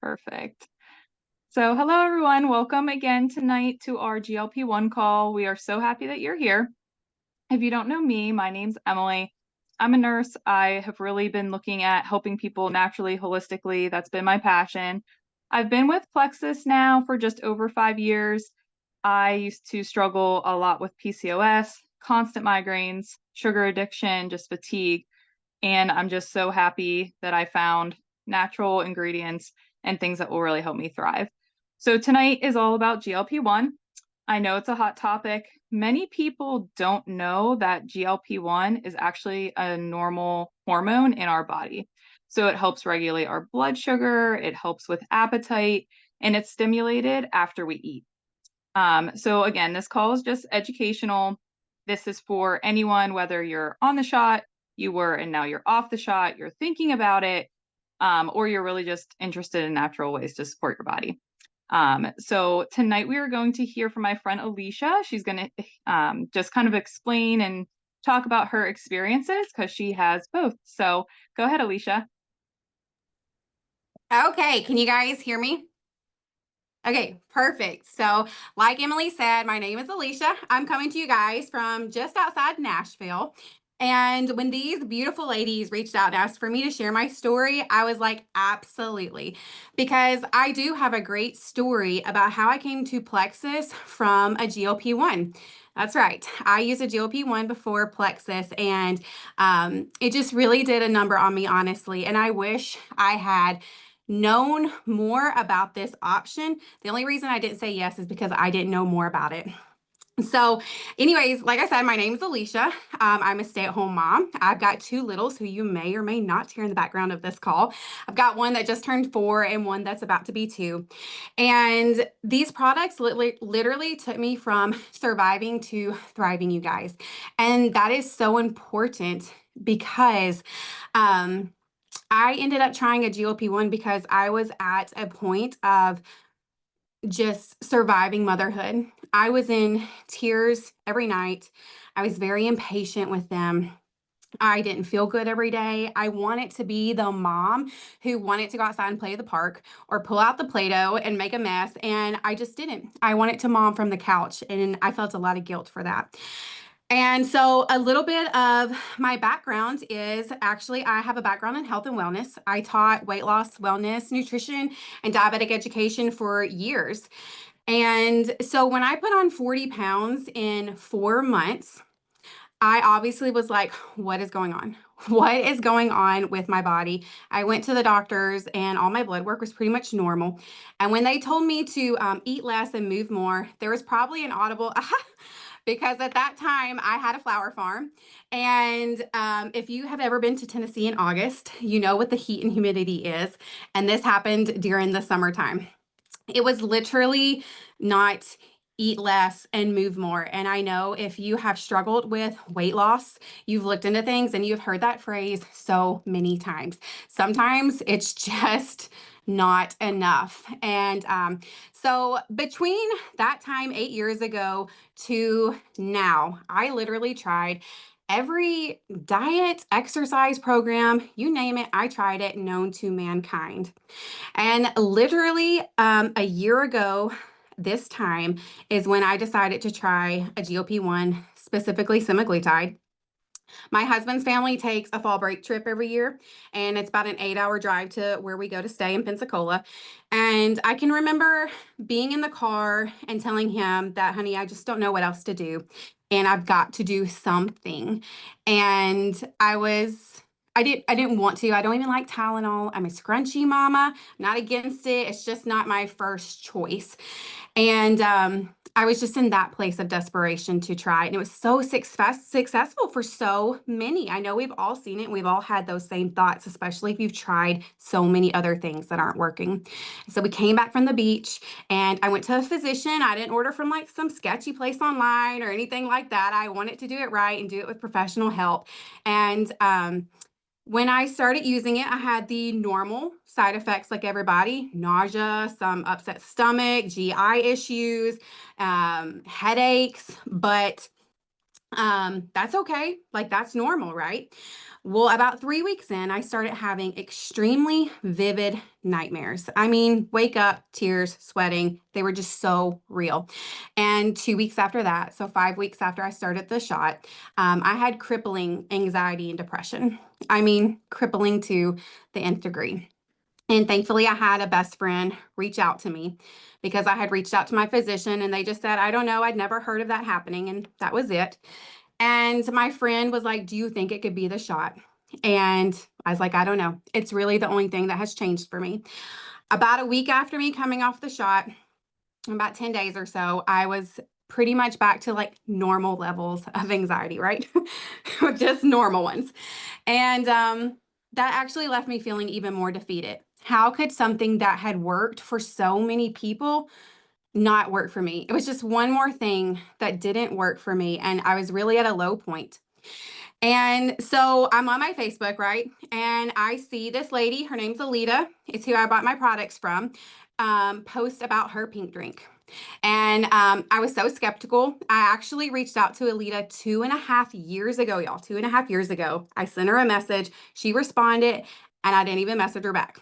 Perfect. So, hello everyone. Welcome again tonight to our GLP1 call. We are so happy that you're here. If you don't know me, my name's Emily. I'm a nurse. I have really been looking at helping people naturally, holistically. That's been my passion. I've been with Plexus now for just over 5 years. I used to struggle a lot with PCOS, constant migraines, sugar addiction, just fatigue. And I'm just so happy that I found natural ingredients and things that will really help me thrive. So tonight is all about GLP1. I know it's a hot topic. Many people don't know that GLP1 is actually a normal hormone in our body. So it helps regulate our blood sugar, it helps with appetite, and it's stimulated after we eat. So again, this call is just educational. This is for anyone, whether you're on the shot, you were, and now you're off the shot, you're thinking about it, or you're really just interested in natural ways to support your body. So tonight we are going to hear from my friend Alicia. She's going to just kind of explain and talk about her experiences because she has both. So go ahead, Alicia. Okay, can you guys hear me? Okay, perfect. So, like Emily said, my name is Alicia. I'm coming to you guys from just outside Nashville. And when these beautiful ladies reached out and asked for me to share my story, I was like, absolutely. Because I do have a great story about how I came to Plexus from a GLP-1. That's right. I used a GLP-1 before Plexus, and it just really did a number on me, honestly. And I wish I had known more about this option. The only reason I didn't say yes is because I didn't know more about it. So, anyways, like I said, my name is Alicia. I'm a stay-at-home mom. I've got two littles who you may or may not hear in the background of this call. I've got one that just turned 4 and one that's about to be 2. And these products literally took me from surviving to thriving, you guys. And that is so important because I ended up trying a GLP-1 because I was at a point of just surviving motherhood. I was in tears every night. I was very impatient with them. I didn't feel good every day. I wanted to be the mom who wanted to go outside and play at the park or pull out the Play-Doh and make a mess. And I just didn't. I wanted to mom from the couch. And I felt a lot of guilt for that. And so a little bit of my background is actually I have a background in health and wellness. I taught weight loss, wellness, nutrition, and diabetic education for years. And so when I put on 40 pounds in 4 months, I obviously was like, what is going on? What is going on with my body? I went to the doctors and all my blood work was pretty much normal. And when they told me to eat less and move more, there was probably an audible, because at that time I had a flower farm. And if you have ever been to Tennessee in August, you know what the heat and humidity is. And this happened during the summertime. It was literally not eat less and move more. And I know if you have struggled with weight loss, you've looked into things and you've heard that phrase so many times. Sometimes it's just not enough. And so between that time 8 years ago to now, I literally tried every diet, exercise program, you name it, I tried it known to mankind. And literally a year ago, this time is when I decided to try a GLP-1, specifically semaglutide. My husband's family takes a fall break trip every year, and it's about an 8-hour drive to where we go to stay in Pensacola. And I can remember being in the car and telling him that, honey, I just don't know what else to do. And I've got to do something. And I didn't want to. I don't even like Tylenol. I'm a scrunchy mama, not against it. It's just not my first choice. And I was just in that place of desperation to try. And it was so successful for so many. I know we've all seen it. We've all had those same thoughts, especially if you've tried so many other things that aren't working. So we came back from the beach and I went to a physician. I didn't order from like some sketchy place online or anything like that. I wanted to do it right and do it with professional help. And when I started using it, I had the normal side effects like everybody: nausea, some upset stomach, GI issues, headaches. But That's okay. Like that's normal, right? Well, about 3 weeks in, I started having extremely vivid nightmares. I mean, wake up, tears, sweating. They were just so real. And 2 weeks after that, so 5 weeks after I started the shot, I had crippling anxiety and depression. I mean, crippling to the nth degree. And thankfully, I had a best friend reach out to me because I had reached out to my physician and they just said, I don't know, I'd never heard of that happening. And that was it. And my friend was like, do you think it could be the shot? And I was like, I don't know. It's really the only thing that has changed for me. About a week after me coming off the shot, about 10 days or so, I was pretty much back to like normal levels of anxiety, right? Just normal ones. And that actually left me feeling even more defeated. How could something that had worked for so many people not work for me? It was just one more thing that didn't work for me. And I was really at a low point. And so I'm on my Facebook, right? And I see this lady, her name's Alita, it's who I bought my products from, post about her pink drink. And I was so skeptical. I actually reached out to Alita 2.5 years ago, y'all. 2.5 years ago. I sent her a message. She responded, and I didn't even message her back.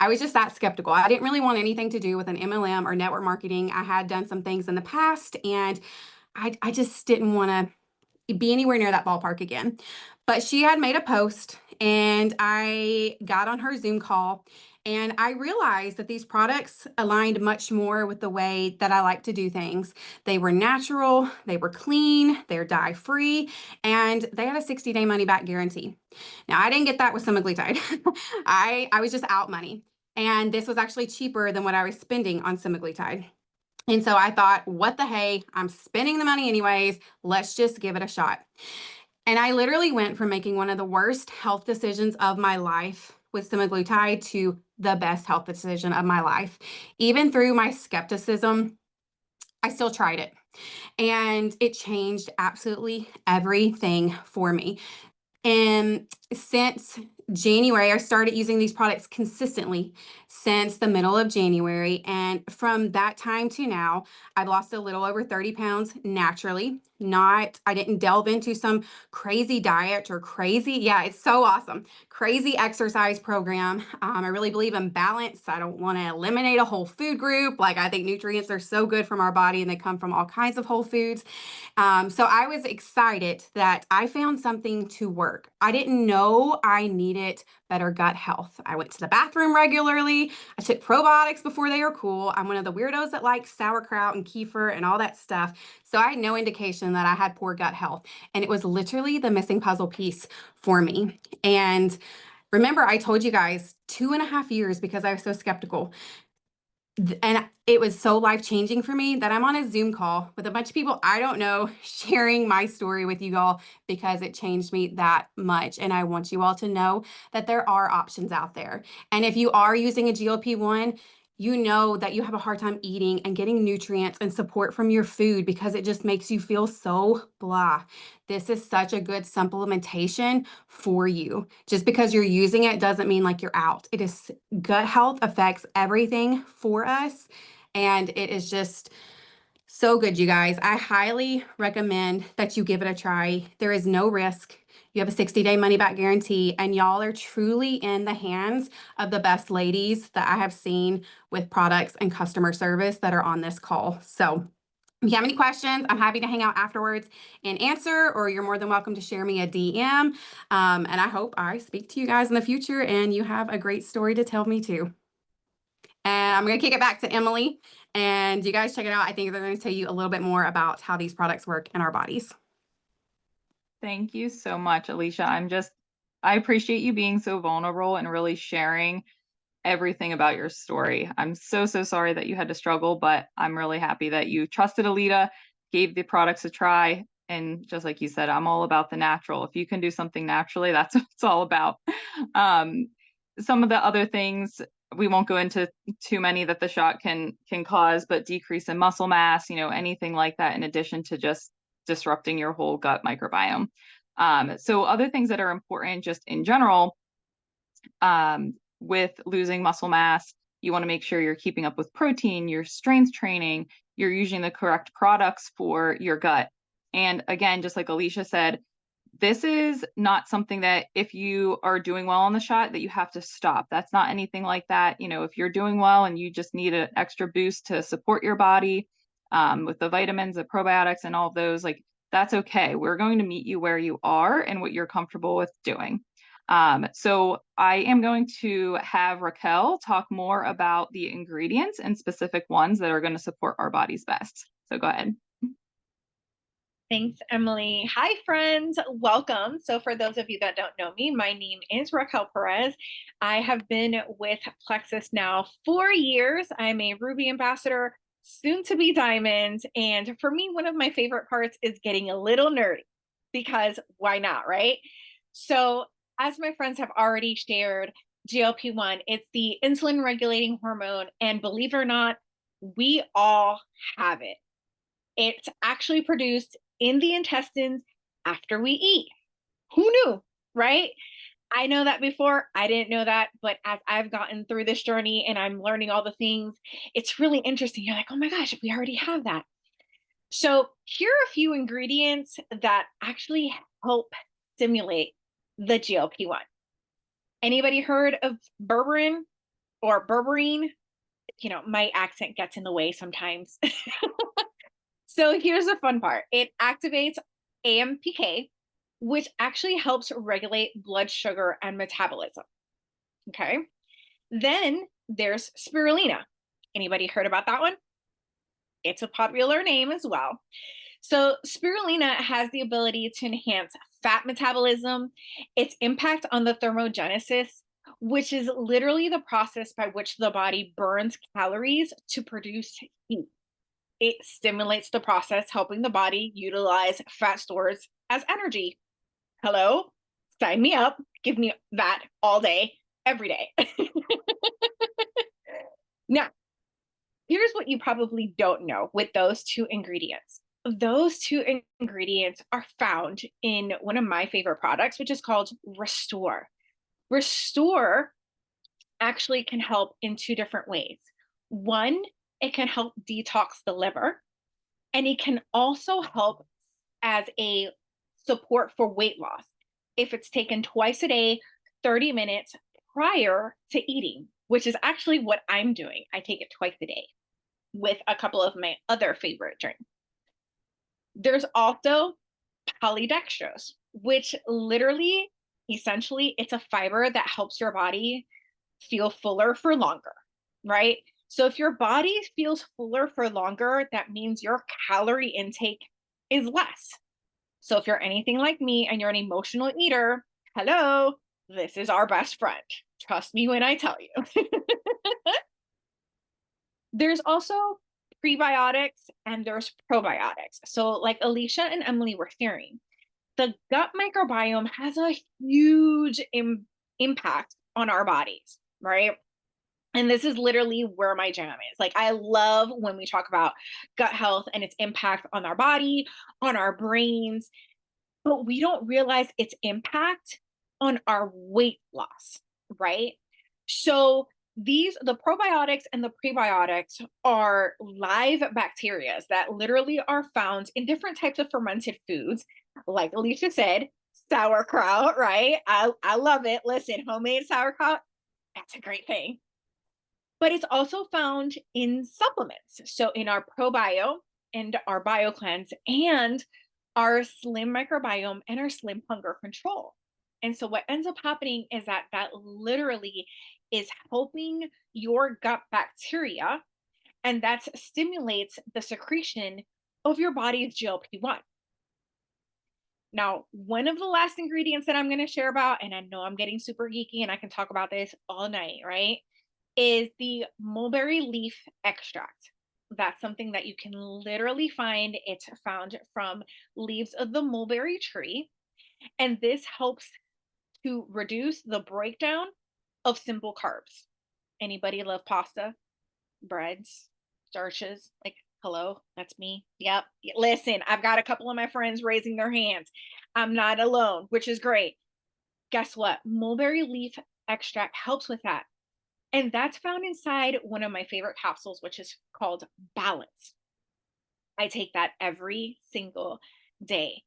I was just that skeptical. I didn't really want anything to do with an MLM or network marketing. I had done some things in the past, and I just didn't want to be anywhere near that ballpark again. But she had made a post and I got on her Zoom call and I realized that these products aligned much more with the way that I like to do things. They were natural, they were clean, they're dye free, and they had a 60-day money back guarantee. Now, I didn't get that with semaglutide. I was just out money. And this was actually cheaper than what I was spending on semaglutide. And so I thought, what the hey, I'm spending the money anyways. Let's just give it a shot. And I literally went from making one of the worst health decisions of my life with semaglutide to the best health decision of my life. Even through my skepticism, I still tried it. And it changed absolutely everything for me. And since January, I started using these products consistently since the middle of January. And from that time to now, I've lost a little over 30 pounds naturally. I didn't delve into some crazy diet or crazy, yeah, it's so awesome. Crazy exercise program. I really believe in balance. I don't want to eliminate a whole food group. Like, I think nutrients are so good from our body and they come from all kinds of whole foods. So I was excited that I found something to work. I didn't know I needed better gut health. I went to the bathroom regularly. I took probiotics before they were cool. I'm one of the weirdos that likes sauerkraut and kefir and all that stuff. So I had no indication that I had poor gut health. And it was literally the missing puzzle piece for me. And remember, I told you guys 2.5 years because I was so skeptical. And it was so life-changing for me that I'm on a Zoom call with a bunch of people I don't know, sharing my story with you all because it changed me that much. And I want you all to know that there are options out there. And if you are using a GLP-1, you know that you have a hard time eating and getting nutrients and support from your food because it just makes you feel so blah. This is such a good supplementation for you. Just because you're using it doesn't mean like you're out. It is gut health affects everything for us. And it is just so good, you guys. I highly recommend that you give it a try. There is no risk. You have a 60-day money back guarantee, and y'all are truly in the hands of the best ladies that I have seen with products and customer service that are on this call. So if you have any questions, I'm happy to hang out afterwards and answer, or you're more than welcome to share me a DM. And I hope I speak to you guys in the future and you have a great story to tell me too. And I'm going to kick it back to Emily, and you guys check it out. I think they're going to tell you a little bit more about how these products work in our bodies. Thank you so much, Alicia. I appreciate you being so vulnerable and really sharing everything about your story. I'm so, so sorry that you had to struggle, but I'm really happy that you trusted Alita, gave the products a try. And just like you said, I'm all about the natural. If you can do something naturally, that's what it's all about. Um, some of the other things, we won't go into too many that the shot can cause, but decrease in muscle mass, anything like that, in addition to just disrupting your whole gut microbiome. So other things that are important just in general, with losing muscle mass, you want to make sure you're keeping up with protein, your strength training, you're using the correct products for your gut. And again, just like Alicia said, this is not something that if you are doing well on the shot that you have to stop. That's not anything like that. If you're doing well and you just need an extra boost to support your body with the vitamins, the probiotics, and all of those, like that's okay. We're going to meet you where you are and what you're comfortable with doing. So I am going to have Raquel talk more about the ingredients and specific ones that are going to support our bodies best. So go ahead. Thanks, Emily. Hi, friends. Welcome. So, for those of you that don't know me, my name is Raquel Perez. I have been with Plexus now 4 years. I'm a Ruby ambassador, soon to be Diamond. And for me, one of my favorite parts is getting a little nerdy because why not, right? So, as my friends have already shared, GLP-1, it's the insulin regulating hormone. And believe it or not, we all have it. It's actually produced in the intestines after we eat. Who knew, right? I know that before. I didn't know that. But as I've gotten through this journey and I'm learning all the things, it's really interesting. You're like, oh my gosh, we already have that. So here are a few ingredients that actually help stimulate the GLP-1. Anybody heard of berberine or berberine? My accent gets in the way sometimes. So here's the fun part. It activates AMPK, which actually helps regulate blood sugar and metabolism. Okay. Then there's spirulina. Anybody heard about that one? It's a popular name as well. So spirulina has the ability to enhance fat metabolism, its impact on the thermogenesis, which is literally the process by which the body burns calories to produce heat. It stimulates the process, helping the body utilize fat stores as energy. Hello, sign me up. Give me that all day, every day. Now, here's what you probably don't know with those two ingredients. Those two ingredients are found in one of my favorite products, which is called Restore. Restore actually can help in two different ways. One, it can help detox the liver, and it can also help as a support for weight loss if it's taken twice a day, 30 minutes prior to eating, which is actually what I'm doing. I take it twice a day with a couple of my other favorite drinks. There's also polydextrose, which literally, essentially, it's a fiber that helps your body feel fuller for longer, right? So if your body feels fuller for longer, that means your calorie intake is less. So if you're anything like me and you're an emotional eater, hello, this is our best friend. Trust me when I tell you. There's also prebiotics and there's probiotics. So like Alicia and Emily were sharing, the gut microbiome has a huge impact on our bodies, right? And this is literally where my jam is. Like, I love when we talk about gut health and its impact on our body, on our brains, but we don't realize its impact on our weight loss, right? So the probiotics and the prebiotics are live bacteria that literally are found in different types of fermented foods. Like Alicia said, sauerkraut, right? I love it. Listen, homemade sauerkraut, that's a great thing. But it's also found in supplements. So in our ProBio and our BioCleanse and our Slim microbiome and our Slim hunger control. And so what ends up happening is that literally is helping your gut bacteria, and that stimulates the secretion of your body's GLP-1. Now, one of the last ingredients that I'm going to share about, and I know I'm getting super geeky and I can talk about this all night, right, is the mulberry leaf extract. That's something that you can literally find. It's found from leaves of the mulberry tree. And this helps to reduce the breakdown of simple carbs. Anybody love pasta, breads, starches? Like, hello, that's me. Yep. Listen, I've got a couple of my friends raising their hands. I'm not alone, which is great. Guess what? Mulberry leaf extract helps with that. And that's found inside one of my favorite capsules, which is called Balance. I take that every single day.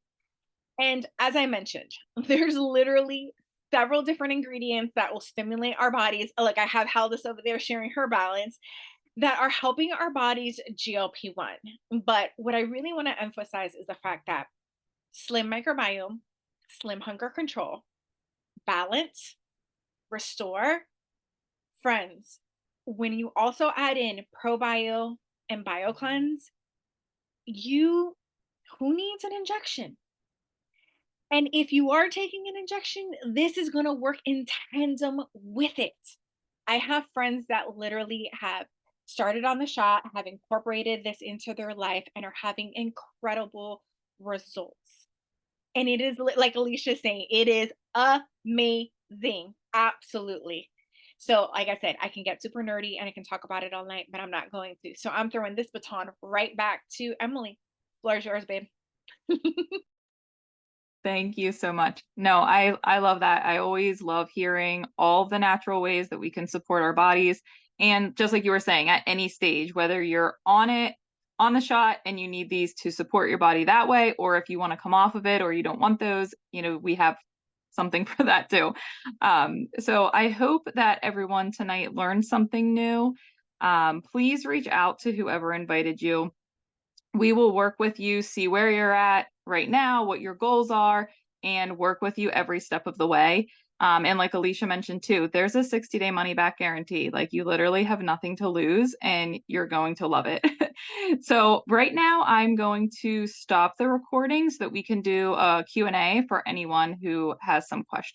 And as I mentioned, there's literally several different ingredients that will stimulate our bodies. Like I have Haldis over there sharing her balance that are helping our bodies GLP-1. But what I really want to emphasize is the fact that slim microbiome, slim hunger control, balance, restore, friends. When you also add in probio and biocleanse, who needs an injection? And if you are taking an injection, this is going to work in tandem with it. I have friends that literally have started on the shot, have incorporated this into their life, and are having incredible results. And it is like Alicia's saying, it is amazing. Absolutely. So, like I said, I can get super nerdy and I can talk about it all night, but I'm not going to. So, I'm throwing this baton right back to Emily. Floor's yours, babe. Thank you so much. No, I love that. I always love hearing all the natural ways that we can support our bodies. And just like you were saying, at any stage, whether you're on the shot and you need these to support your body that way, or if you want to come off of it or you don't want those, we have something for that too. So I hope that everyone tonight learned something new. Please reach out to whoever invited you. We will work with you, see where you're at right now, what your goals are, and work with you every step of the way. And like Alicia mentioned too, there's a 60-day money back guarantee. Like you literally have nothing to lose and you're going to love it. So right now I'm going to stop the recording so that we can do a Q&A for anyone who has some questions.